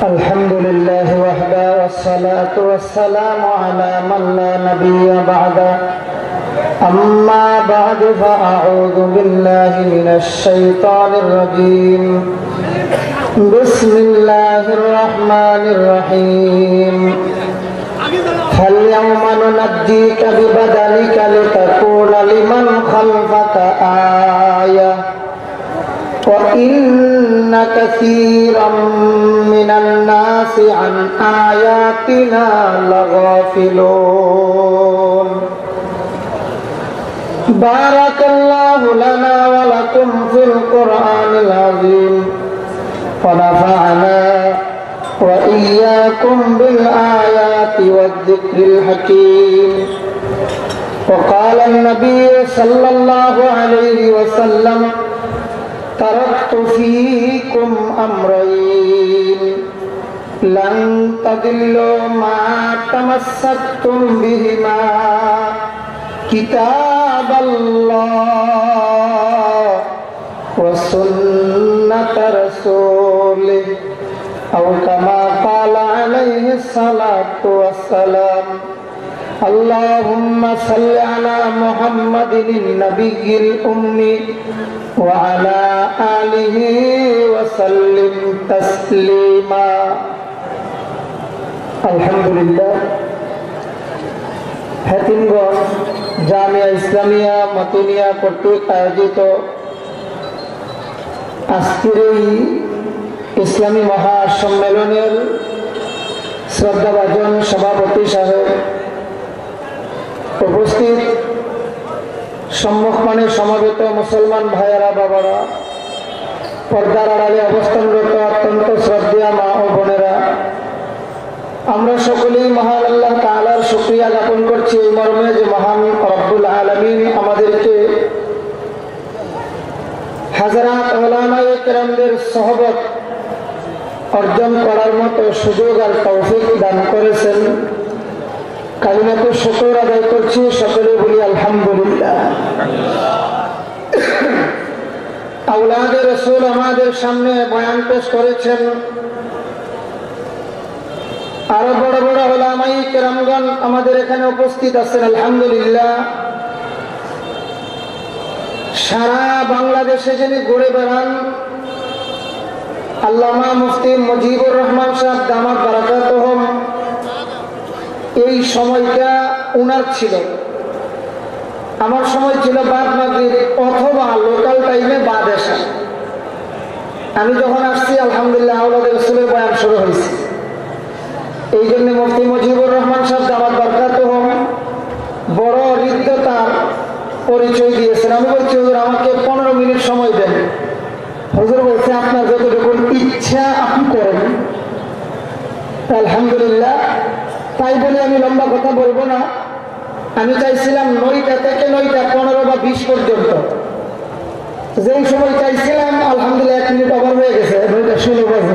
الحمد لله وحده والصلاة والسلام على من لا نبي بعده أما بعد فأعوذ بالله من الشيطان الرجيم بسم الله الرحمن الرحيم فاليوم ننجيك ببدنك لتكون لمن خلفك آية وإن كثيرا من الناس عن آياتنا لغافلون بارك الله لنا ولكم في القرآن العظيم ونفعنا وإياكم بالآيات والذكر الحكيم وقال النبي صلى الله عليه وسلم تركت فيكم أمرين لن تضلوا ما تمسكتم بهما كتاب الله وسنة رسوله أو كما قال عليه الصلاة والسلام اللهم صل على محمد النبي الأمي وعلى آله وسلم تسليما الحمد لله হাতিমগঞ্জ জামিয়া ইসলামিয়া মতিনিয়া কর্তৃক আয়োজিত আজকের এই ইসলামী মহাসম্মেলনের শ্রদ্ধাভাজন সভাপতি সাহেব, উপস্থিত সম্মুখমানে সমবেত মুসলমান ভাইয়েরা, বাবারা, পর্দার আড়ালে অবস্থানরত অত্যন্ত শ্রদ্ধেয় মা ও বোনেরা, আমরা সকলেই মহান আল্লাহ তাআলার শুকরিয়া জ্ঞাপন করছি এই মর্মে যে মহান রব্বুল আলামিন আমাদেরকে হাজারাত উলামায়ে কেরামদের সোহবত অর্জন করার মতো সুযোগ আর তৌফিক দান করেছেন। কালিমাতুশ শুকর আদায় করছি, সকলে বলি আলহামদুলিল্লাহ। আওলাদে রাসূল আমাদের সামনে বয়ান পেশ করেছেন, আরো বড় বড় উলামায়ে কেরামগণ আমাদের এখানে উপস্থিত আছেন আলহামদুলিল্লাহ। সারা বাংলাদেশে যিনি ঘুরে বেড়ান আল্লামা মুফতি মুজিবুর রহমান সাহেব দামাত বারাকাতুহুম, এই সময়টা উনার ছিল, আমার সময় ছিল বাদ মাগরিব অথবা লোকাল টাইমে বাদ এশা। আমি যখন আসছি আলহামদুলিল্লাহ আওলাদে রাসূলের বয়ান শুরু হয়েছে। এই জন্য মুফতি মুজিবুর রহমান সাহেব দামাত বারাকাতুহুম বড় হৃদ্যতার পরিচয় দিয়েছেন। আমি বলছি হুজুর আমাকে 15 মিনিট সময় দেন। হুজুর বলছে আপনার যতটুকু ইচ্ছা আপনি করেন। আলহামদুলিল্লাহ, তাই বলে আমি লম্বা কথা বলবো না। আমি চাইছিলাম 9টা থেকে 9টা 15 বা 20 পর্যন্ত, যেই সময় চাইছিলাম আলহামদুলিল্লাহ 1 মিনিট ওভার হয়ে গেছে, 9টা 16 বাজে।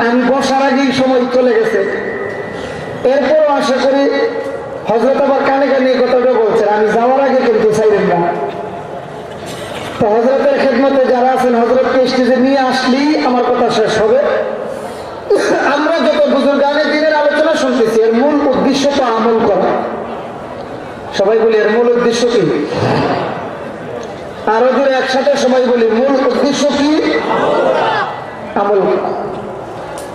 আমি বসার আগেই সময় চলে গেছে। এরপরও আশা করি হযরত আবার কানে কানে কথাটা বলছেন, আমি যাওয়ার আগে কিন্তু চাইলেন না। তো হযরতের খেদমতে যারা আছেন হযরতকে স্টেজে নিয়ে আসলেই আমার কথা শেষ হবে। আমরা যত বুজুর্গানে দিনের আলোচনা শুনতেছি এর মূল উদ্দেশ্য তো আমল করা। সবাই বলি এর মূল উদ্দেশ্য কি? আরো জোরে একসাথে সবাই বলি মূল উদ্দেশ্য কি? আমল করা।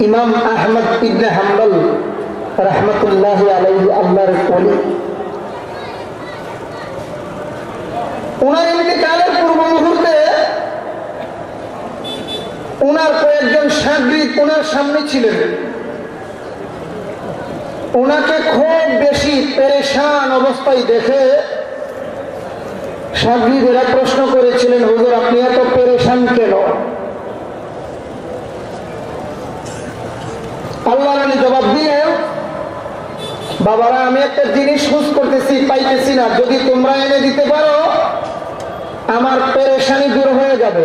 ইমাম আহমদ ইবনে হাম্বল রাহমাতুল্লাহি আলাইহি আল্লাহর ওলি, উনার ইন্তেকালের পূর্ব মুহূর্তে উনার কয়েকজন শাগরিদ উনার সামনে ছিলেন। উনাকে খুব বেশি পেরেশান অবস্থায় দেখে শাগরিদেরা প্রশ্ন করেছিলেন, হুজুর আপনি এত পেরেশান কেন? আল্লাহ রানী জবাব দিলেন, বাবারা আমি একটা জিনিস খোঁজ করতেছি, পাইতেছি না, যদি তোমরা এনে দিতে পারো আমার পেরেশানি দূর হয়ে যাবে।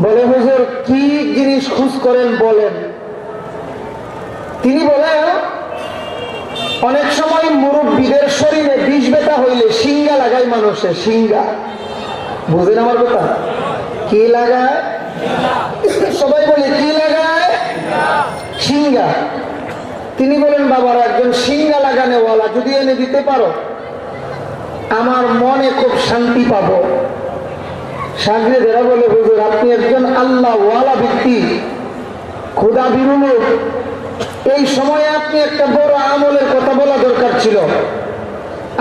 বলে হুজুর কি জিনিস খোঁজ করেন বলেন। তিনি বলেন, অনেক সময় মুরব্বীদের শরীরে বিষ ব্যথা হইলে সিঙ্গা লাগায় মানুষের, সিঙ্গা বুঝেন আমার কথা? কি লাগায়? সবাই বলে কি দিয়া তিনি বলেন, বাবারা একজন সিঙ্গা লাগানেওয়ালা যদি এনে দিতে পারো আমার মনে খুব শান্তি পাবো। সাগরেদেরা বলে, হুজুর আপনি একজন আল্লাহ ওয়ালা ব্যক্তি, খোদা ভীরু লোক, এই সময়ে আপনি একটা বড় আমলের কথা বলা দরকার ছিল।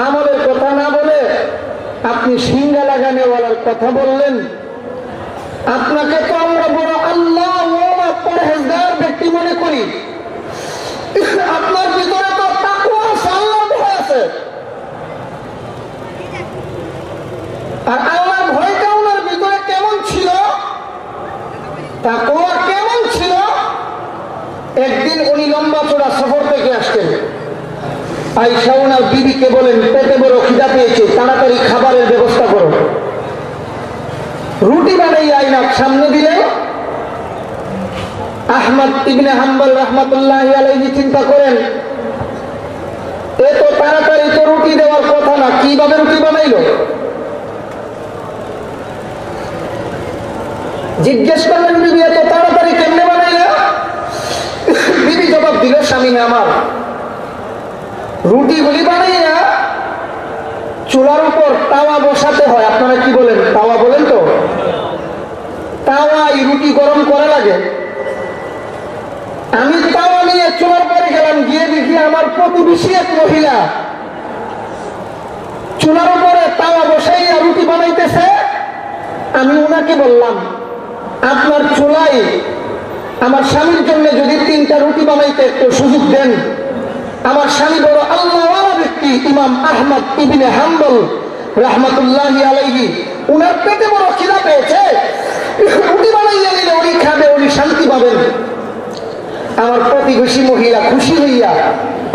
আমলের কথা না বলে আপনি সিঙ্গা লাগানেওয়ালার কথা বললেন। আপনাকে তো আমরা বড় আল্লাহ ওয়ালা পরহেজগার ব্যক্তি মনে করি। আপনার ভিতরে তো তাকওয়া আছে, আল্লাহ ভয় আছে। আর আল্লাহর ভয়টা ওনার ভিতরে কেমন ছিল, তাকওয়া কেমন ছিল? একদিন উনি লম্বা চড়া সফর থেকে আসতেন। আয়েশা ওনার বিবিকে বলেন, পেটে বড় খিদা পেয়েছে, তাড়াতাড়ি খাবারের ব্যবস্থা করো। রুটি বানাই আইনা সামনে দিলে আহমদ ইবনে হাম্বল রাহমাতুল্লাহি আলাইহি চিন্তা করেন, এত তাড়াতাড়ি তো রুটি দেওয়ার কথা না, কিভাবে রুটি বানাইলো? জিজ্ঞেস করলেন, বিবি এত তাড়াতাড়ি কেমনে বানাইলা? বিবি জবাব দিল, স্বামী আমার রুটিগুলি বানাইয়া চুলার উপর তাওয়া বসাতে হয়। আপনারা কি বলেন, তাওয়া বলেন তো? তাওয়াই রুটি গরম করা লাগে। আমি তাওয়া নিয়ে চুলার পরে গেলাম, গিয়ে দেখি আমার প্রতিবেশী এক মহিলা চুলার উপরে তাওয়া বসাইয়া রুটি বানাইতেছে। আমি উনাকে বললাম, আপনার চুলায় আমার স্বামীর জন্য যদি 3টা রুটি বানাইতে একটু সুযোগ দেন। আমার স্বামী বড় আল্লাহওয়ালা ব্যক্তি, ইমাম আহমদ ইবনে হাম্বল রাহমাতুল্লাহি আলাইহি, উনার পেটে বড় খিদা পেয়েছে, রুটি বানাইয়া দিলে উনি খাবে, উনি শান্তি পাবেন। আমার প্রতিবেশী মহিলা খুশি হইয়া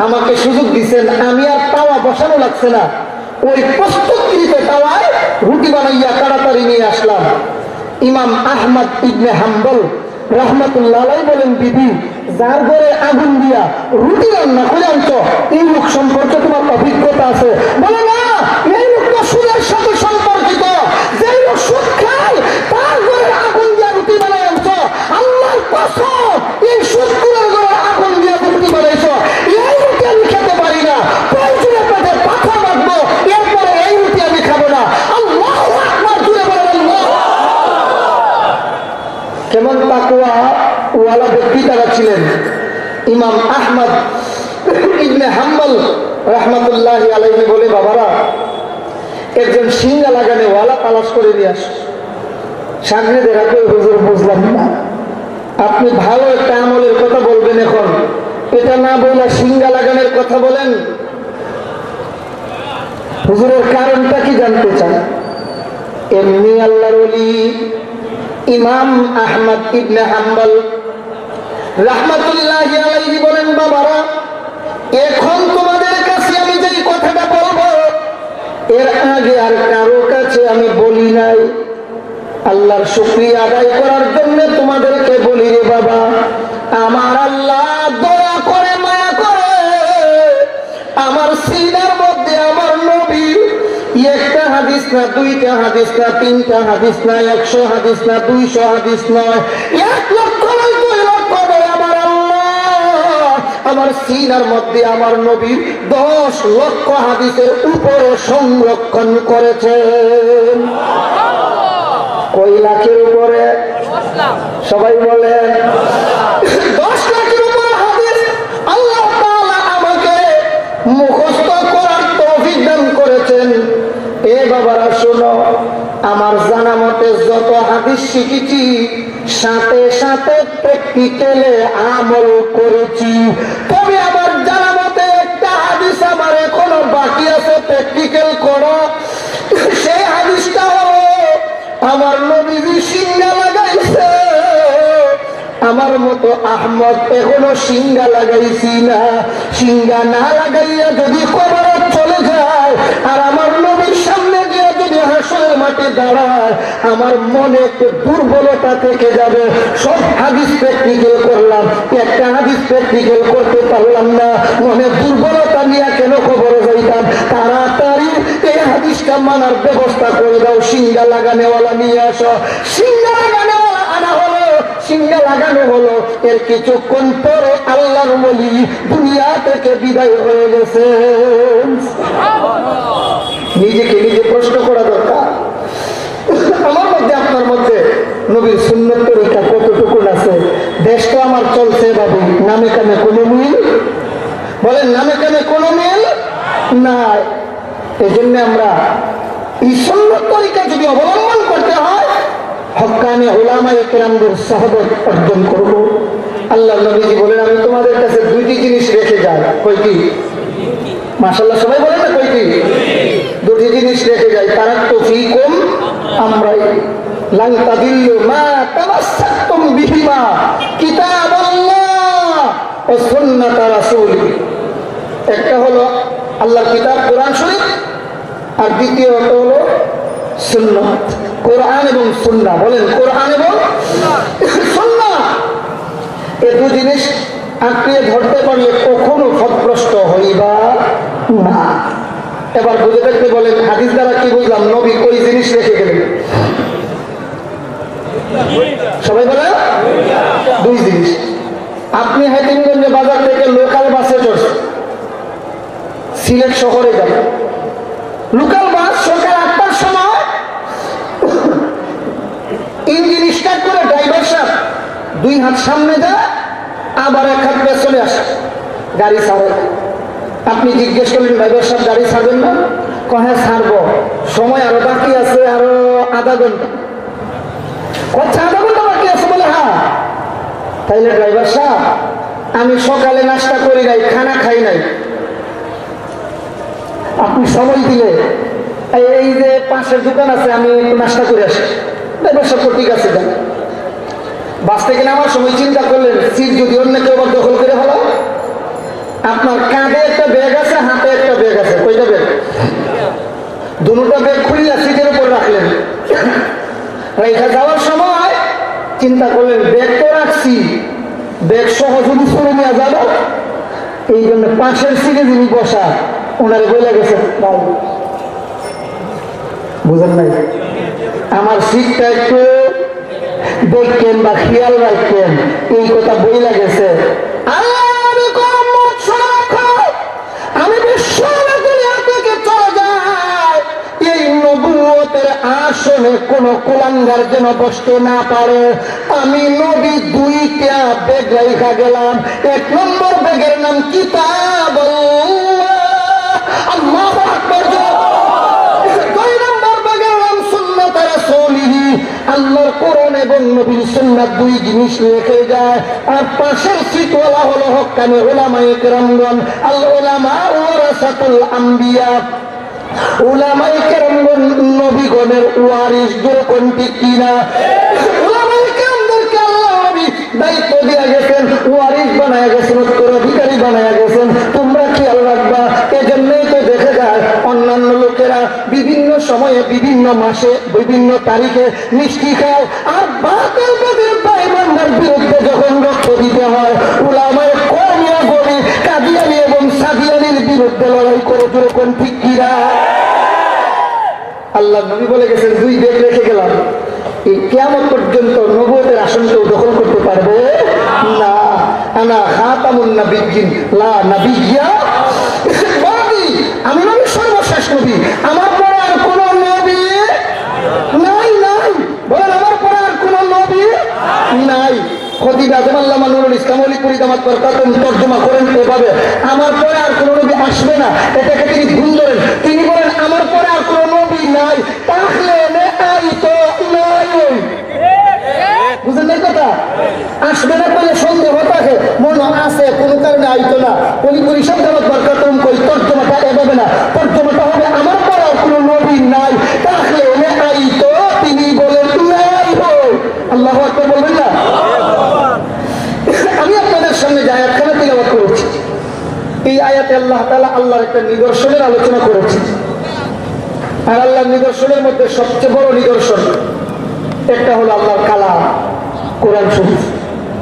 আমাকে সুযোগ দিচ্ছেন। আমি আর তাওয়া বসানো লাগছে না, ওই প্রস্তুতকৃত তাওয়ায় রুটি বানাইয়া তাড়াতাড়ি নিয়ে আসলাম। ইমাম আহমদ ইবনে হাম্বল রাহমাতুল্লাহ আলাইহি বলেন, বিবি যার ঘরে আগুন দিয়া রুটি রান্না করে আনছো, এই লোক সম্পর্কে তোমার অভিজ্ঞতা আছে? বলে, না, এই লোক তো সুদের সাথে সম্পর্কিত। যে লোক সুদ খায় তার ঘরে আগুন দিয়া রুটি বানায় আনছো। আল্লাহর কসম, এই সুদখোরের ঘরে আগুন দিয়া রুটি বানাইছো। এই রুটি আমি খেতে পারি না, প্রয়োজনে পেটে পাথর রাখবো, এরপরে এই রুটি আমি খাবো না। আল্লাহু আকবার, জুড়ে বলেন আল্লাহ। কেমন তাকওয়া ওয়ালা ব্যক্তি তারা ছিলেন। ইমাম আহমদ ইবনে হাম্বল রাহমাতুল্লাহি আলাইহি বলে, বাবারা একজন সিঙ্গা লাগানে ওয়ালা তালাশ করে নিয়ে আস। সাগরেদেরা কই, হুজুর বুঝলাম না, আপনি ভালো একটা আমলের কথা বলবেন, এখন এটা না বলে সিঙ্গা লাগানের কথা বলেন। হুজুরের কারণটা কি জানতে চান? এমনি আল্লাহর ওলি ইমাম আহমদ ইবনে হাম্বল রাহমাতুল্লাহি আলাইহি বলেন, বাবারা এখন তোমাদের কাছে আমি যেই কথাটা বলবো এর আগে আর কারো কাছে আমি বলি নাই। আল্লাহর শুকরিয়া আদায় করার জন্য তোমাদেরকে বলি, রে বাবা, আমার আল্লাহ দয়া করে, মায়া করে, আমার সিনার মধ্যে আমার নবী একটা হাদিস না, 2টা হাদিস না, 3টা হাদিস না, 100 হাদিস না, 200 হাদিস নয়, 1 লক্ষ নয়, 2 লক্ষ নয়, আমার আল্লাহ আমার সিনার মধ্যে আমার নবীর 10 লক্ষ হাদিসের উপরে সংরক্ষণ করেছেন। কয় লাখের উপরে? সবাই বলেন 10 লাখের উপরে হাদিস আল্লাহ তাআলা আমাকে মুখস্থ করার তৌফিক দান করেছেন। এ বাবারা শোনো, আমার জানা মতে যত হাদিস শিখেছি সাথে সাথে প্র্যাকটিক্যালে আমল করেছি। তবে আমার জানা মতে একটা হাদিস আমার এখনো বাকি আছে প্র্যাকটিক্যাল করা। সেই হাদিসটা হলো, আমার নবীজি সিঙ্গা লাগাইছে, আমার মতো আহমদ এখনো সিঙ্গা লাগাইছি না। সিঙ্গা না লাগাইয়া যদি কবরে চলে যায় আর আমার নবীর সামনে গিয়ে যদি হাসরের মাঠে দাঁড়ায়, আমার মনে একটু দুর্বলতা থেকে যাবে। সব হাদিস প্র্যাকটিক্যাল করলাম, একটা হাদিস প্র্যাকটিক্যাল করতে পারলাম না, মনে দুর্বলতা নিয়ে কেন কবরে যাইতাম? তাড়াতাড়ি এই হাদিসটা মানার ব্যবস্থা করে দাও, সিঙ্গা লাগানেওয়ালা নিয়ে আসো। সিঙ্গা লাগানেওয়ালা আনা হলো, সিঙ্গা লাগানো হলো, এর কিছুক্ষণ পরে আল্লাহর ওলি দুনিয়া থেকে বিদায় হয়ে গেছে। নিজেকে নিজে প্রশ্ন করা দরকার, আমার মধ্যে আপনার মধ্যে নবীর সুন্নত তরিকা কতটুকু আছে? দেশ তো আমার চলছে এভাবে, নামে কামে কোনো মিল, বলেন নামে কামে কোনো মিল নাই। এই জন্য আমরা এই সুন্নত তরিকা যদি অবলম্বন করতে হয়, হক্কানি উলামায়ে কেরামদের সহবত অর্জন করব। আল্লাহ নবীজি বলেন, আমি তোমাদের কাছে দুইটি জিনিস রেখে যাই। কয়টি? মাশাআল্লাহ, সবাই বলেন না কয়টি? দুটি জিনিস রেখে যাই। তারাক্তু ফীকুম আমরাই লান তাদিল্লু মা তামাসসাকতুম বিহিমা কিতাবাল্লাহ ওয়া সুন্নাত রাসূলি। একটা হলো আল্লাহর কিতাব কোরআন শরীফ, আর দ্বিতীয়ত হলো সুন্নাত, কোরআন এবং সুন্নাহ। বলেন কোরআন এবং সুন্নাহ। এই দুই জিনিস আঁকড়িয়ে ধরতে পারলে কখনো পথভ্রষ্ট হইবা না। এবার বুঝে দেখতে বলেন, হাদিস দ্বারা কি বুঝলাম? নবী কই জিনিস রেখে গেলেন? সবাই বলে দুই জিনিস। আপনি হাতিমগঞ্জ বাজার থেকে লোকাল বাসে চড়ছেন, সিলেট শহরে যাবেন। লোকাল বাস সকাল 8টার সময় ইঞ্জিন স্টার্ট করে ড্রাইভার সাহেব 2 হাত সামনে যায়, আবার 1 হাত পেছনে আসে, গাড়ি ছাড়ে। আপনি জিজ্ঞেস করলেন, ড্রাইভার সাহেব গাড়ি ছাড়বেন না? হ্যাঁ ছাড়বো, সময় আরো বাকি আছে, আরো আধা ঘন্টা। আচ্ছা, আধা ঘন্টা বাকি আছে বলে? হ্যাঁ। তাইলে ড্রাইভার সাহেব, আমি সকালে নাস্তা করি নাই, খানা খাই নাই, আপনি সময় দিলে এই যে পাশের দোকান আছে, আমি একটু নাস্তা করে আসি। ড্রাইভার সাহেব ঠিক আছে যান। বাস থেকে নামার সময় চিন্তা করলেন, সিট যদি অন্য কেউ আবার দখল করে ফেলো। আপনার কাঁধে একটা ব্যাগ আছে, হাতে একটা ব্যাগ আছে, কয়টা ব্যাগ? দুটো ব্যাগ খুললে সিটের উপর রাখলেন। রেখা যাওয়ার সময় চিন্তা করলেন, ব্যাগ তো রাখছি, ব্যাগ সহ যদি চলে নিয়ে যাবো, এই জন্য পাশের সিটে যিনি বসা ওনারে বলে গেছে, বুঝেন নাই, আমার সিটটা একটু দেখবেন বা খেয়াল রাখবেন, এই কথা বইলা গেছে। আমি বিশ্ব দুনিয়া থেকে চলে যাই, এই নবুয়তের আসনে কোন কুলাঙ্গার যেন বসতে না পারে। আমি নবী 2টা ব্যাগ রাইখা গেলাম। 1 নম্বর ব্যাগের নাম কিতাবুল্লাহ, আল্লাহু আকবার। 2 নম্বর ব্যাগের নাম সুন্নাত রাসূলিহি, আল্লাহর কোরআন এবং নবীর সুন্নাত, 2 জিনিস রেখে যায়। আর পাশের সিটওয়ালা হলো হক্কানি উলামায়ে কেরামগণ। আল উলামা ওয়ারাসাতুল আম্বিয়া, উলামায়ে কেরামগণ নবীগণের ওয়ারিস। কোনটি কিনা? উলামায়ে কেরামদেরকে আল্লাহ নবী দায়িত্ব দিয়ে গেছেন, ওয়ারিস বানায়া গেছেন, উত্তরাধিকারী বানায়া গেছেন। তোমরা খেয়াল রাখবা। এজন্যই তো দেখে যায় অন্যান্য লোকেরা বিভিন্ন সময়ে, বিভিন্ন মাসে, বিভিন্ন তারিখে মিষ্টি খায়, আর বাতিলবাদের বাইমানদের বিরুদ্ধে যখন রক্ত দিতে হয়, উলামায়ে কওমিয়া গরি কাদিয়ানী এবং সাদিয়ানীর বিরুদ্ধে লড়াই করে। কোন ঠিক কিনা? আল্লাহ নবী বলে গেছেন, 2 ব্যাগ রেখে গেলাম, এই কিয়ামত পর্যন্ত নবুয়তের আসন কেউ দখল করতে পারবে না। আনা খাতামুন নাবিয়্যিন লা নাবিয়্যা বাদি, আমি নবী সর্বশেষ নবী, আমার পরে আর কোন নবী নাই। নাই বলেন, আমার পরে আর কোন নবী নাই। খতিব আজম আল্লামা নুরুল ইসলাম অলিপুরি দামাত বরকাতুহু তরজমা করেন এভাবে, আমার পরে আর কোন নবী আসবে না। এটাকে তিনি ভুল ধরেন। তিনি বলেন, আমার পরে আর কোন নবী নাই, তাহলে নাই তো নাই। বুঝেন নাই কথা? আসবে না বলে সন্দেহ থাকে, মনে আছে কোনো কারণে আইতো না। অলিপুরি সব দামাত বরকাতুহু কই তরজমাটা এভাবে না, তরজমাটা হবে আমার পরে আর কোন নবী নাই, তাহলে আইতো তিনি বলেন নাই হয়। আল্লাহু আকবার বলবেন না? আমি আপনাদের সামনে যে আয়াতখানা তিলাওয়াত করেছি, এই আয়াতে আল্লাহ তাআলা আল্লাহর একটা নিদর্শনের আলোচনা করেছে। আর আল্লাহর নিদর্শনের মধ্যে সবচেয়ে বড় নিদর্শন একটা হলো আল্লাহর কালাম, কোরআন শরীফ।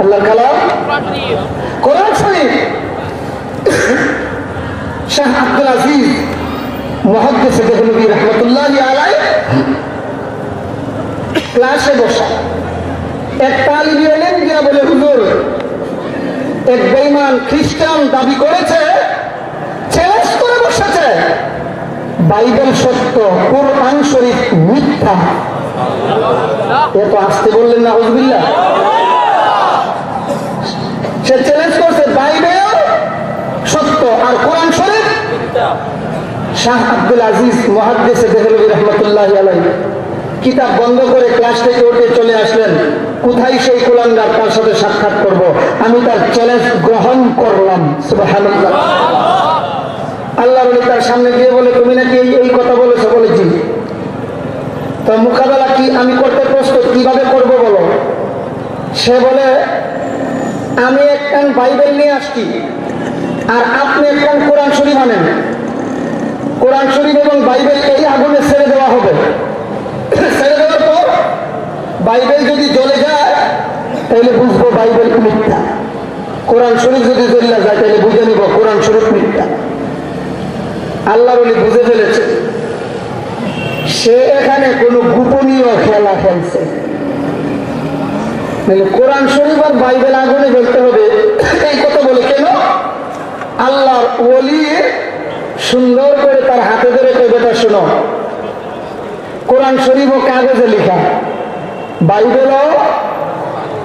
আল্লাহর কালাম কোরআন শরীফ। শাহ আব্দুল আজিজ মুহাদ্দিস দেহলভী রাহমাতুল্লাহি আলাইহি ক্লাসে বসা এক তালিবী ইলম গিয়া বলে, হুজুর এক বেঈমান খ্রিস্টান দাবি করেছে, চ্যালেঞ্জ করে বসেছে, বাইবেল সত্য, কোরআন শরীফ মিথ্যা। এত আসতে বললেন না হুজুবিল্লাহ? সে চ্যালেঞ্জ করছে বাইবেল সত্য আর কোরআন শরীফ। শাহ আব্দুল আজিজ মুহাদ্দিস দেহলভী রাহমাতুল্লাহি আলাইহি কিতাব বন্ধ করে ক্লাস থেকে উঠে চলে আসলেন। কোথায় সেই কুলাঙ্গার, তার সাথে সাক্ষাৎ করব। আমি তার চ্যালেঞ্জ গ্রহণ করলাম। সুবহানাল্লাহ। আল্লাহর ওলি তার সামনে গিয়ে বলে, তুমি নাকি এই কথা বলেছো? বলেছি। তো মোকাবেলা কি আমি করতে প্রস্তুত, কিভাবে করব বলো? সে বলে, আমি একখান বাইবেল নিয়ে আসছি আর আপনি একখান কোরআন শরীফ আনেন। কোরআন শরীফ এবং বাইবেল এই আগুনে ছেড়ে দেওয়া হবে। ছেড়ে দেওয়ার পর বাইবেল যদি জ্বলে যায় তাহলে বুঝবো বাইবেল মিথ্যা, কোরআন শরীফ যদি জ্বলে যায় তাহলে বুঝে নিব কোরআন শরীফ মিথ্যা। আল্লাহর ওলি বুঝে ফেলেছে সে এখানে কোন গোপনীয় খেলা খেলছে। কোরআন শরীফ আর বাইবেল আগুনে জ্বলতে হবে এই কথা বলে কেন? আল্লাহর ওলি সুন্দর করে তার হাতে ধরে বেটা শোনো, কোরআন শরীফও কাগজে লেখা, বাইবেলও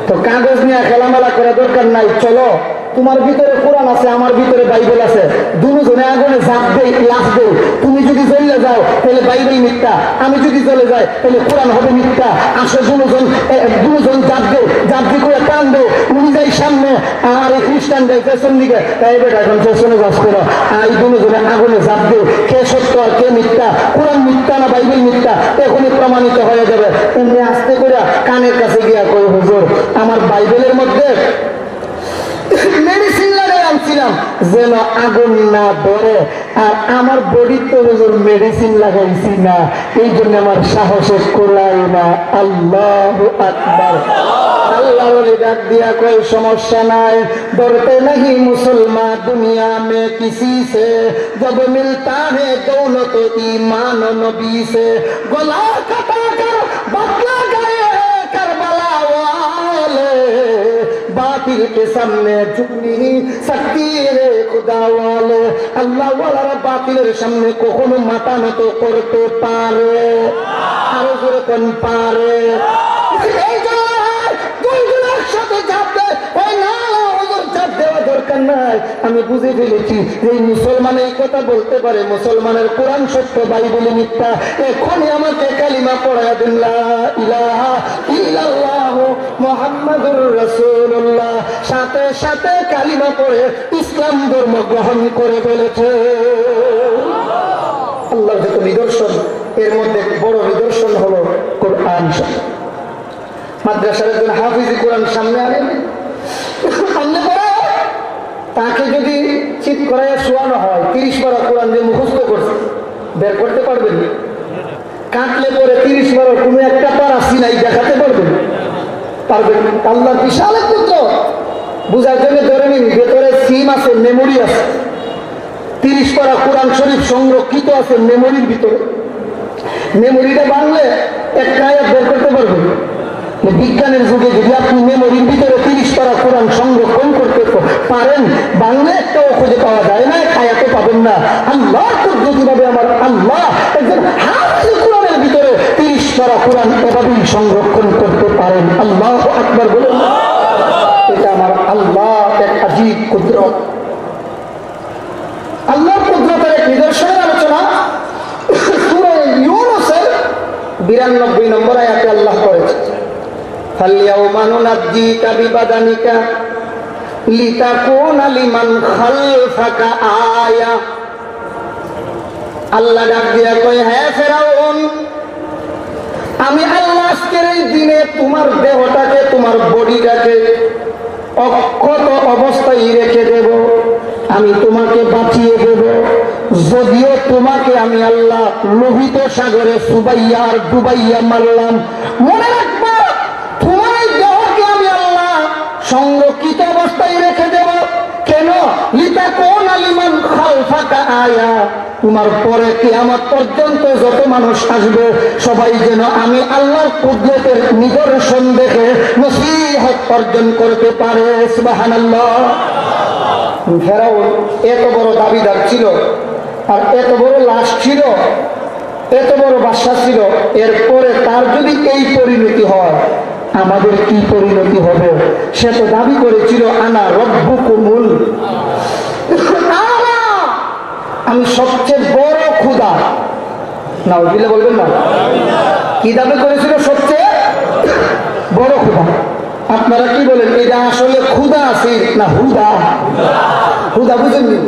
তো কাগজ নিয়ে খেলামেলা করা দরকার নাই। চলো, তোমার ভিতরে কোরআন আছে, আমার ভিতরে বাইবেল আছে, দুজনে আগুনে ঝাঁপ দেই, লাফ দেই। তুমি যদি জ্বলে যাও তাহলে বাইবেল মিথ্যা, আমি যদি জ্বলে যাই তাহলে কোরআন হবে মিথ্যা। আসো দুজন ঝাঁপ দেও, ঝাঁপ দিয়ে করে টান দেও, উনি যাই সামনে আর এই খ্রিস্টান যাই পেছন দিকে, তাই বেটা এখন পেছনে যাস করো। এই দুজনে আগুনে ঝাঁপ দেও, কে সত্য আর কে মিথ্যা, কোরআন মিথ্যা না বাইবেল মিথ্যা, এখনই প্রমাণিত হয়ে যাবে। এমনি আস্তে করে কানের কাছে গিয়া কই, হুজুর আমার বাইবেলের মধ্যে মেডিসিন লাগাই আনছিলাম যেন আগুন না ধরে, আর আমার বডি তো হুজুর মেডিসিন লাগাইছি না, এই জন্য আমার সাহসে কোলাই না। আল্লাহু আকবার। আল্লাহর ওলি ডাক দিয়া কই, সমস্যা নাই, डरते नहीं मुसलमान दुनिया में किसी से, जब मिलता है दौलत ईमान नबी से, गला कटा कर बदला गए करबला वाले, बातिल के सामने झुक नहीं सकती रे खुदा वाले। আল্লাহ ওয়ালারা বাতিলের সামনে কখনো মাথা নত করতে পারে, আরো জোরে কোন পারে? এই জন্য দুইজন একসাথে ঝাঁপ দেয়, ওই না ওদের ঝাঁপ দেওয়া দরকার নাই। আমি বুঝে ফেলেছি এই মুসলমান এই কথা বলতে পারে, মুসলমানের কোরআন সত্য বাইবেল মিথ্যা। এখনই আমাকে কালিমা পড়ায়া দেন, লা ইলাহা ইল্লাল্লাহ মুহাম্মাদুর রাসূলুল্লাহ। সাথে সাথে কালিমা পড়ে ইসলাম ধর্ম গ্রহণ করে ফেলেছে। আল্লাহর যত নিদর্শন, এর মধ্যে বড় নিদর্শন হলো কোরআন। মাদ্রাসার একজন হাফিজ কোরআন সামনে আনেন, সামনে পড়ে তাকে যদি চিৎ করাইয়া শোয়ানো হয়, 30 পারা কোরআন যে মুখস্থ করছে বের করতে পারবেন? কাটলে পরে 30 পারা কোনো একটা পারা সিনাই দেখাতে পারবেন? পারবেন। আল্লাহর বিশাল এক পুত্র বুঝার জন্য ধরে নিন, ভেতরে সিম আছে, মেমোরি আছে, 30 পারা কোরআন শরীফ সংরক্ষিত আছে মেমোরির ভিতরে। মেমোরিটা বাংলে একটা আয়াত বের করতে পারবেন? বিজ্ঞানের যুগে যদি আপনি মেমোরির ভিতরে 30 পারা কোরআন সংরক্ষণ করতে পারেন, বাংলা একটাও খুঁজে পাওয়া যায় না, আয়াতও পাবেন না। আল্লাহর পদ্ধতি ভাবে আমার আল্লাহ একজন হাফিজ কোরআনের ভিতরে 30 পারা কোরআন এভাবেই সংরক্ষণ করতে পারেন। আল্লাহু আকবার বলুন। এটা আমার আল্লাহ এক আজীব কুদরত। আল্লাহর কুদরতের এক নিদর্শনের আলোচনা সূরা ইউনূসের 92 নম্বর আয়াতে আল্লাহ করেছে, ফালইয়াউমা নুনাজ্জিকা বিবাদানিকা লিতাকুনা লিমান খালফাকা আয়া। আল্লাহ ডাক দিয়া কয়, হ্যাঁ ফেরাউন, আমি আল্লাহ আজকের এই দিনে তোমার দেহটাকে, তোমার বডিটাকে অক্ষত অবস্থায় রেখে দেব, আমি তোমাকে বাঁচিয়ে দেব। যদিও তোমাকে আমি আল্লাহ লোহিত সাগরে সুবাইয়া আর ডুবাইয়া মারলাম, মনে রাখবা তোমার এই দেহকে আমি আল্লাহ সংরক্ষিত অবস্থায় রেখে দেব। কেন? লিতাকুনা লিমান খালফাকা আয়া, তোমার পরে কিয়ামত পর্যন্ত যত মানুষ আসবে সবাই যেন আমি আল্লাহর কুদরতের নিদর্শন দেখে নসিহত অর্জন করতে পারে। সুবহানাল্লাহ। ফেরাউন এত বড় দাবিদার ছিল, আর এত বড় লাশ ছিল, এত বড় বাদশা ছিল, এরপরে তার যদি এই পরিণতি হয় আমাদের কি পরিণতি হবে? সে তো দাবি করেছিল আনা রব্বুকুমুল, আমি সবচেয়ে বড় খুদা। নাউজুবিল্লাহ বলবেন না? কি দাবি করেছিল? সবচেয়ে বড় খুদা। আপনারা কি বলেন, এটা আসলে খুদা আছে না হুদা? হুদা বুঝেননি?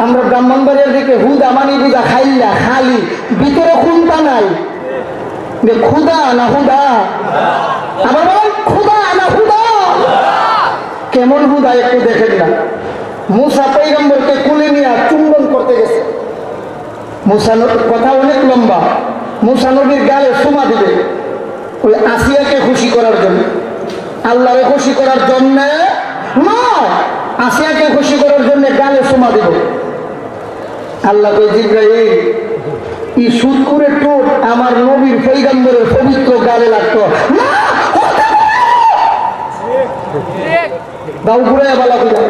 আমরা ব্রাহ্মণবাড়িয়ার দিকে হুদা মানে বুঝা খাইলা খালি, ভিতরে খুনটা নাই। খুদা না হুদা? আবার বলেন খুদা না হুদা? কেমন হুদা একটু দেখেন না। মুসা পয়গম্বরকে কুলে নিয়ে চুম্বন করতে গেছে। মুসা কথা অনেক লম্বা। মুসা নবীর গালে চুমা দিবে ওই আসিয়াকে খুশি করার জন্য, আল্লাহকে খুশি করার জন্য নয়, আসিয়াকে খুশি করার জন্য গালে চুমা দিব। আল্লাহ কই জিবরাইল, ই সুদ করে টোট আমার নবীর পয়গম্বরের পবিত্র গালে লাগতো না। দাও ঘুরে বালা বুঝা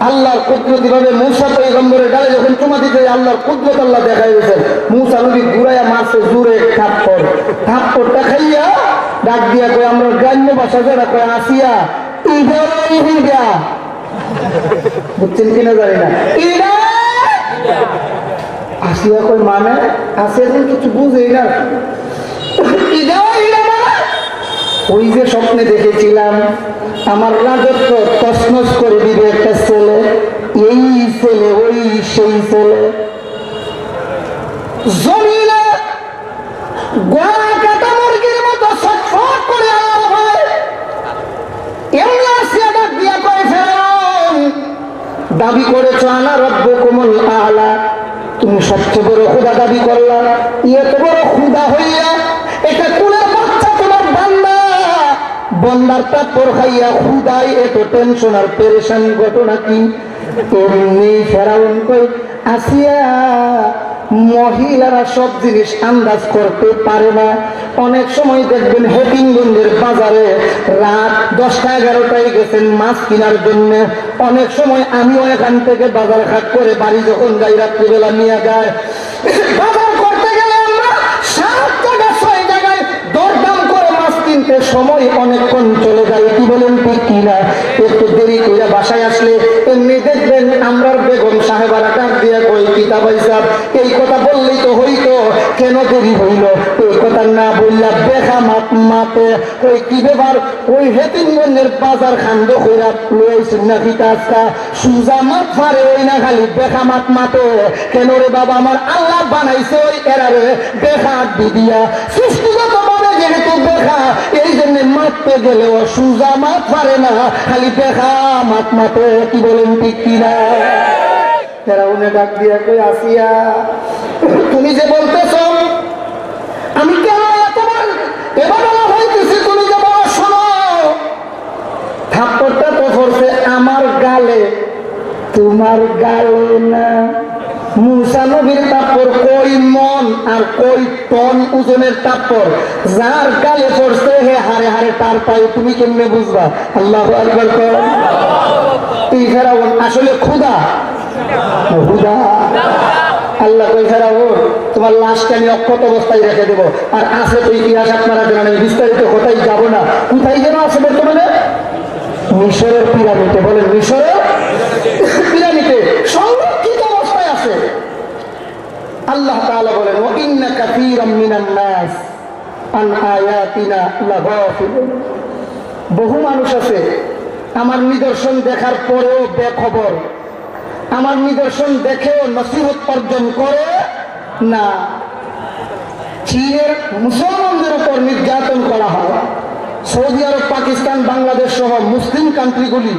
আল্লাহর কুদরতি ভাবে মুসা পয়গম্বরের গালে যখন চুমা দিতে আল্লাহর কুদরত আল্লাহ দেখাই দিয়েছেন। মুসা নবী ঘুরাইয়া মারছে জুরে থাপ্পড়টা খাইয়া ডাক দিয়া কয়, আমরা গ্রাম্য ভাষা যারা কয় আসিয়া ইডা, বুঝছেন কিনা জানি না, ইডা আসিয়া কয় মানে আসিয়া যেন কিছু বুঝেই না, ইডা ওই যে স্বপ্নে দেখেছিলাম আমার রাজত্ব তছনছ করে দিবে একটা ছেলে, এই ছেলে ওই সেই ছেলে। জমিনে গোয়া কাটা মুরগির মতো ছটফট করে আওয়াজ হয়। এমনি আসিয়া ডাক দিয়া কয়, ফেরাউন দাবি করেছো আনা রব্বুকুমুল আলা, তুমি সবচেয়ে বড় খুদা দাবি করলা, এত বড় খুদা হইয়া এটা কুলের বাচ্চা তোমার বান্দা, বন্দার তাৎপর খাইয়া খুদাই এত টেনশন আর পেরেশান ঘটনা কি? এমনি ফেরাউন কই, আসিয়া মহিলারা সব জিনিস আন্দাজ করতে পারে না। অনেক সময় দেখবেন হেকিমগঞ্জের বাজারে রাত 10টা-11টায় গেছেন মাছ কেনার জন্য। অনেক সময় আমিও এখান থেকে বাজার ঘাট করে বাড়ি যখন যাই রাত্রিবেলা নিয়ে যায়, বাজার করতে গেলে আমরা 7 জায়গা 6 জায়গায় দরদাম করে মাছ কিনতে সময় অনেকক্ষণ চলে যায়। কি বলেন ঠিক কিনা? একটু দেরি করে বাসায় আসলে এমনি দেখবেন আমরা বেগম সাহেবারা ডাক দিয়ে কই, কিতাব হিসাব এই কথা বললেই তো হইতো, কেন দেরি হইল? এই কথা না বললা বেখা মাত মাতে ওই কি ব্যাপার? ওই হেতিমগঞ্জের বাজার খান্দ কইরা লইছেন নাকি কাজটা সুজা মাত ফারে ওই না খালি বেখা মাত মাতে কেন রে বাবা? আমার আল্লাহ বানাইছে ওই এরারে বেখা দিদিয়া, সৃষ্টিগত ভাবে যেহেতু বেখা এই জন্য মারতে গেলেও সুজা মাত ফারে না, খালি বেখা মাত মাতে। কি বলেন ঠিক কিনা? ফেরাউনে ডাক দিয়া কই, আসিয়া তুমি যে বলতেছ আমি কেন তোমার এবার হইতেছি, তুমি যে বলো শোনো, থাপ্পড়টা তো পড়ছে আমার গালে, তোমার গালে না। মুসা নবীর তাপ্পর কই মন আর কই টন ওজনের তাপ্পর, যার গালে পড়ছে হে হারে হারে তার পায়ে, তুমি কেমনে বুঝবা? আল্লাহু আকবার। এই ফেরাউন আসলে খুদা হুদা? আল্লাহ কই, ফেরাউন তোমার লাশকে আমি অক্ষত অবস্থায় রেখে দেবো। আর আছে তো ইতিহাস আপনারা জানেন, বিস্তারিত কোথায় যাব না। কোথায় যেন আছে বর্তমানে? মিশরের পিরামিডে। বলেন মিশরের পিরামিডে সংরক্ষিত অবস্থায় আছে। আল্লাহ তাআলা বলেন, ওয়া ইন্না কাসীরাম মিনান নাস আন আয়াতিনা লাগাফিলুন। বহু মানুষ আছে আমার নিদর্শন দেখার পরেও বেখবর, আমার নিদর্শন দেখেও নসিহত অর্জন করে না। চীনের মুসলমানদের উপর নির্যাতন করা হয়, সৌদি আরব, পাকিস্তান, বাংলাদেশ সহ মুসলিম কান্ট্রিগুলি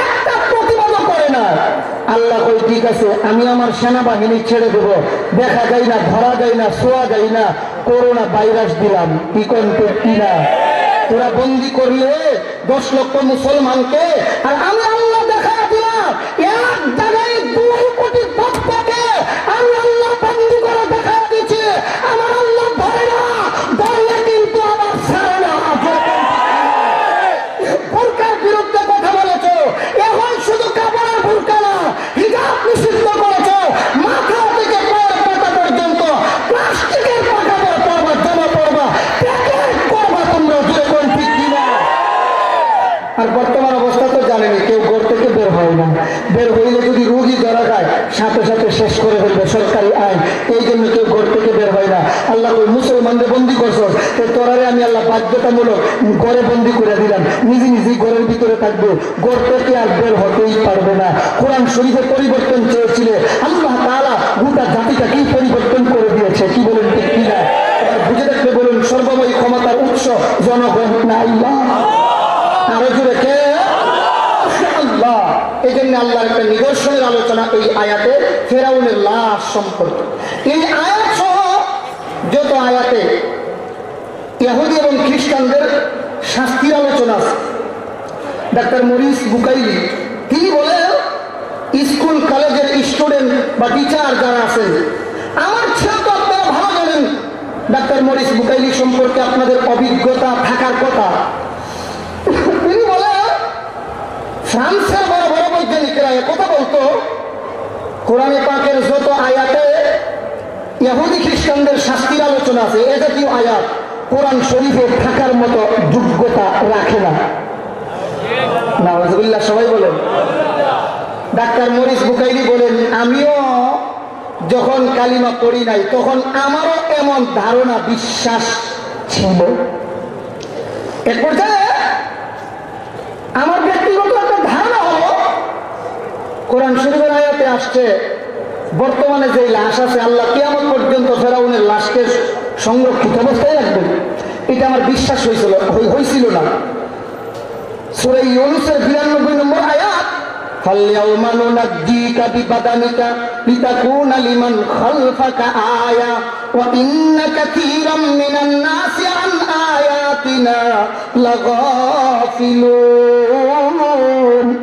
একটা প্রতিবাদ করে না। আল্লাহ কই, ঠিক আছে আমি আমার সেনাবাহিনী ছেড়ে দেবো, দেখা যায় না, ধরা যায় না, ছোঁয়া যায় না, করোনা ভাইরাস দিলাম। কি করতে কিনা? তোরা বন্দি করলে 10 লক্ষ মুসলমানকে, আর আমি আল্লাহ দেখা দিলাম এক জায়গায় 2 কোটি ভক্তকে আর বর্তমান অবস্থা তো জানেনি, কেউ ঘর থেকে বের হয় না। বের হইলে যদি রোগী ধরা যায় সাথে সাথে শেষ করে ফেলবে সরকারি আইন, এই জন্য কেউ ঘর থেকে বের হয় না। আল্লাহ ওই মুসলমানদের বন্দি করছ, তোরারে আমি আল্লাহ বাধ্যতামূলক ঘরে বন্দি করে দিলাম, নিজে নিজেই ঘরের ভিতরে থাকবে, ঘর থেকে আর বের হতেই পারবে না। কোরআন শরীফে পরিবর্তন চেয়েছিলে, আল্লাহ তাআলা গোটা জাতিটাকেই পরিবর্তন করে দিয়েছে। কি বলেন ঠিক কিনা? বুঝে দেখতে বলুন, সর্বময় ক্ষমতার উৎস জনগণ না আল্লাহ? আরো জুড়ে কে? আল্লাহ। এই জন্য আল্লাহর একটা নিদর্শনের আলোচনা এই আয়াতে ফেরাউনের লাশ সম্পর্কে। এই আয়াত সহ যত আয়াতে ইহুদি এবং খ্রিস্টানদের শাস্তির আলোচনা আছে। ডাক্তার মরিস বুকাইলি তিনি বলেন, স্কুল কলেজের স্টুডেন্ট বা টিচার যারা আছেন, আমার ছেলে তো আপনারা ভালো জানেন ডাক্তার মরিস বুকাইলি সম্পর্কে আপনাদের অভিজ্ঞতা থাকার কথা। তিনি বলেন, ফ্রান্সের বড় বড় বৈজ্ঞানিকরা কথা বলতো, কোরআনে পাকের যত আয়াতে ইহুদি খ্রিস্টানদের শাস্তির আলোচনা আছে, এ জাতীয় আয়াত কোরআন শরীফে থাকার মতো যোগ্যতা রাখে না। নাউযুবিল্লাহ, সবাই বলেন। ডাক্তার মরিস বুকাইলি বলেন, আমিও যখন কালিমা পড়ি নাই তখন আমারও এমন ধারণা বিশ্বাস ছিল। এক পর্যায়ে আমার ব্যক্তিগত একটা ধারণা হলো, কোরআন শরীফের আয়াতে আসছে বর্তমানে যে লাশ আছে আল্লাহ কিয়ামত পর্যন্ত ফেরাউনের লাশকে সংরক্ষিত অবস্থায় রাখবেন। এটা আমার বিশ্বাস হয়েছিল না। সূরা ইউনূসের 92 নম্বর আয়াত, ফালইয়াউমা নুনাজ্জিকা বিবাদানিকা লিতাকুনা লিমান খালফাকা আয়া ওয়া ইন্না কাসীরাম মিনান নাসি আন আয়াতিনা লাগাফিলুন।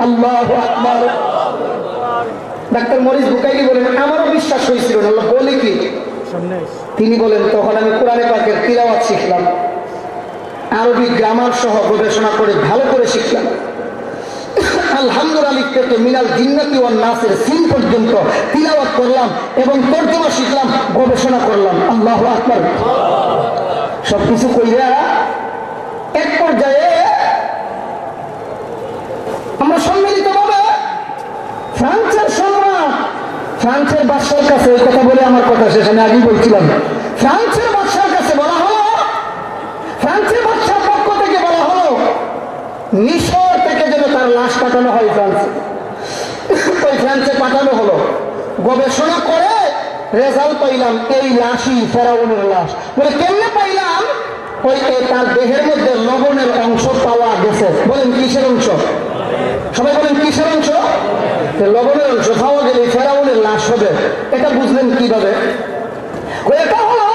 আল্লাহু আকবার। ডাক্তার মরিস বুকাইলি বলেন, আমারও বিশ্বাস হয়েছিল না। আল্লাহ বলে কি? তিনি বলেন, তখন আমি কোরআনে পাকের তিলাওয়াত শিখলাম, আরবি গ্রামার সহ গবেষণা করে ভালো করে শিখলাম। আলহামদুলিল্লাহ থেকে মিনাল জিন্নাতি ওয়ান নাসের সিন পর্যন্ত তিলাওয়াত করলাম এবং তরজমা শিখলাম, গবেষণা করলাম। আল্লাহু আকবার। সবকিছু কইরা এক পর্যায়ে আমরা সম্মিলিতভাবে ফ্রান্সের সম্রাট, ফ্রান্সের বাদশার কাছে, এই কথা বলে আমার কথা শেষ, আমি আগেই বলছিলাম, ফ্রান্সের বাদশার কাছে বলা হলো, ফ্রান্সের বাদশার পক্ষ থেকে বলা হলো মিশর থেকে যেন তার লাশ পাঠানো হয় ফ্রান্সে। ওই ফ্রান্সে পাঠানো হলো, গবেষণা করে রেজাল্ট পাইলাম এই লাশই ফেরাউনের লাশ। বলে কেমনে পাইলাম? ওই তার দেহের মধ্যে লবণের অংশ পাওয়া গেছে। বলেন কিসের অংশ? সবাই বলেন কিসের অংশ? লবণের অংশ পাওয়া গেলে ফেরাউনের লাশ হবে। এটা বুঝলেন কিভাবে? এটা হলো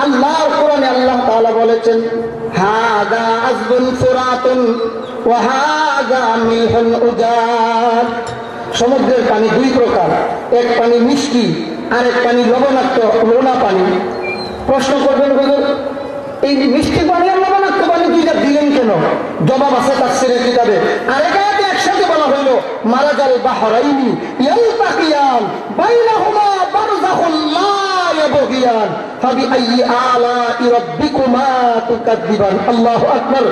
আল্লাহর কোরআনে আল্লাহ তাআলা বলেছেন, হাদা আযবুন ফুরাতুন ওয়া হাদা মিলহুন উজাজ। সমুদ্রের পানি দুই প্রকার, এক পানি মিষ্টি আর এক পানি লবণাক্ত, লোনা পানি। প্রশ্ন করবেন, হুজুর এই মিষ্টি পানি আর লবণাক্ত পানি দুইটা দিলেন কেন? জবাব আছে তাফসীরের কিতাবে। আরেক আয়াতে একসাথে বলা হলো, মারাজাল বাহরাইনি ইয়ালতাকিয়ান বাইনাহুমা বারযাখুন লা ইয়াবগিয়ান ফাবিআইয়ি আলা'i রাব্বিকুমা তুকাযযিবান। আল্লাহু আকবার।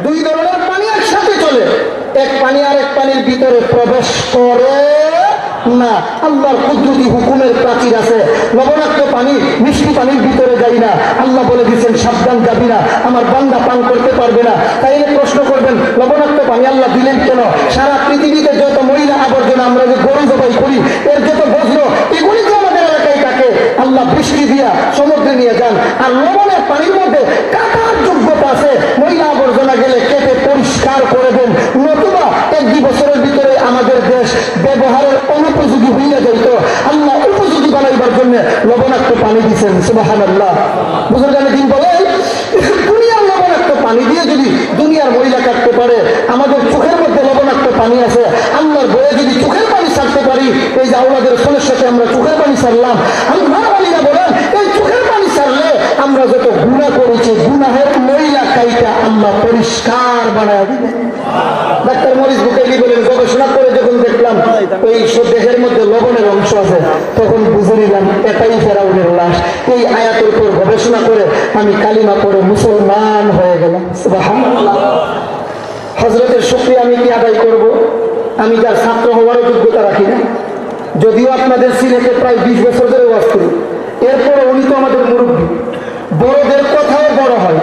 দুই ধরনের পানি একসাথে চলে, এক পানি আর এক পানির ভিতরে প্রবেশ করে না। আল্লাহর কুদরতি হুকুমের প্রাচীর আছে, লবণাক্ত পানি মিষ্টি পানির ভিতরে যাই না। আল্লাহ বলে দিচ্ছেন সাবধান, যাবি না, আমার বান্দা পান করতে পারবে না। তাইলে প্রশ্ন করবেন লবণাক্ত পানি আল্লাহ দিলেন কেন? সারা পৃথিবীতে যত ময়লা আবর্জনা আমরা যে গরু জবাই করি, এর যত বজ্র, এগুলি যে আমাদের এলাকায় থাকে, আল্লাহ বৃষ্টি দিয়া সমুদ্রে নিয়ে যান। আর লবণের পানির মধ্যে কাটার যোগ্যতা আছে, ময়লা আবর্জনা গেলে কেটে পরিষ্কার করে দেন, নতুবা 1-2 বছরের ভিতরে আমাদের দেশ ব্যবহারের অনুপযোগী হইয়া যাইত। আল্লাহ উপযোগী বানাইবার জন্য লবণাক্ত পানি দিচ্ছেন। সুবহানাল্লাহ। বুজুর্গানে দিন বলেন, দুনিয়ার লবণাক্ত পানি দিয়ে যদি দুনিয়ার ময়লা কাটতে পারে, আমাদের চোখের মধ্যে লবণাক্ত পানি আছে, আল্লাহর বয়ে যদি চোখের পানি ছাড়তে পারি, এই যে আওলাদের ফলের সাথে আমরা চোখের পানি ছাড়লাম, আল্লাহর ওলিরা বলেন এই চোখের পানি ছাড়লে আমরা যত গুনাহ করেছি, গুনাহের ময়লা কাইটা আল্লাহ পরিষ্কার বানায় দিবেন। ডাক্তার মরিস বুকাইলি বলেন, গবেষণা করে যখন দেখলাম ওই দেহের মধ্যে লবণের অংশ আছে, তখন বুঝে নিলাম এটাই ফেরাউনের লাশ। এই আয়াতের উপর গবেষণা করে আমি কালিমা পড়ে মুসলমান হয়ে গেলাম। সুবহানাল্লাহ। হযরতের শুকরিয়া আমি কি আদায় করব? আমি যার ছাত্র হওয়ার যোগ্যতা রাখি না, যদিও আপনাদের সিলেটে প্রায় 20 বছর ধরে ওয়াজ করি, এরপরে উনি তো আমাদের মুরব্বী। বড়দের কথাও বড় হয়,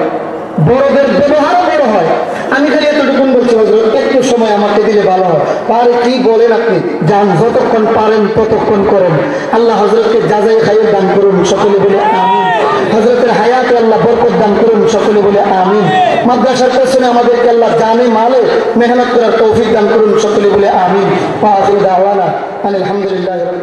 বড়দের ব্যবহারও বড় হয়। আমি খালি এতটুকুন বলছি, হযরত একটু সময় আমাকে দিলে ভালো হয়। পারে কি বলেন আপনি? যান, যতক্ষণ পারেন ততক্ষণ করেন। আল্লাহ হযরতকে যাজাই খাইর দান করুন, সকলে বলে আমিন। হযরতের হায়াতে আল্লাহ বরকত দান করুন, সকলে বলে আমিন। মাদ্রাসার পেছনে আমাদেরকে আল্লাহ জানে মালে মেহনত করার তৌফিক দান করুন, সকলে বলে আমিন। ওয়া আখিরু দাওয়ানা আলহামদুলিল্লাহি রাব্বিল